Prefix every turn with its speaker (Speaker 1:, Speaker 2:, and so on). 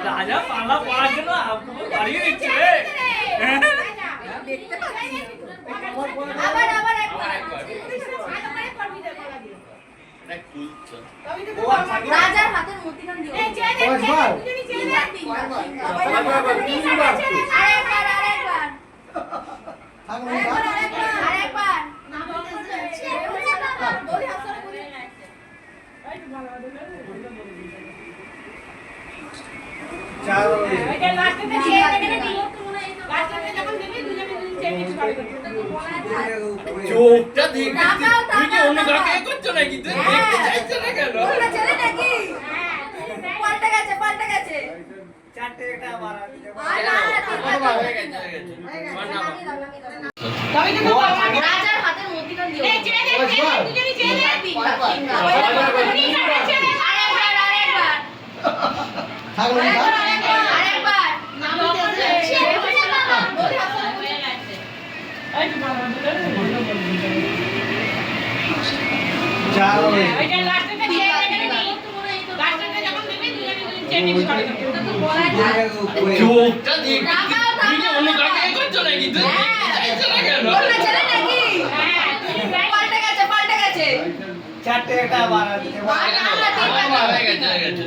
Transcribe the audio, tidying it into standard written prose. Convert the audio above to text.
Speaker 1: রাজা পালা পড়ার জন্য বাড়িয়ে দিচ্ছে
Speaker 2: দেখতে পাচ্ছি আবার আবার একবার রাজার হাতের মতিখান দিও এই চেয়ে দেখ তুমি চেয়ে দেখ আরেকবার আরেকবার না বলতে বলি হাসরে বলি এই তো ভালো
Speaker 3: চার
Speaker 2: এটা লাস্টে চেয়ে দেখে দিও লাস্টে যখন দিবি দুজনে চেয়ে মিক্স করে
Speaker 1: চোখটা দেখবি তুই কি অন্য কাকে করছো নাকি তুই দেখতে চাইছ না কেন
Speaker 2: ওটা ছেলে নাকি পাল্টে গেছে
Speaker 3: চারটে এটা আবার
Speaker 1: হয়ে গেছে
Speaker 2: রাজার হাতের মতিখান দিও এই চেয়ে দেখ দুজনে চেয়ে দেখ আরেকবার না বলতে বলি হাসরে বলি এই তো ভালো
Speaker 3: চার
Speaker 2: ওইটা লাস্টে চেয়ে দেখে দিই লাস্টে যখন দিবি দুজনে চেয়ে মিক্স করে
Speaker 1: চোখটা দেখবি তুই কি অন্য কাকে করছো নাকি তুই দেখতে চাইছ না কেন
Speaker 2: ওটা ছেলে নাকি পাল্টে গেছে
Speaker 3: চারটে এটা আবার
Speaker 1: হয়ে গেছে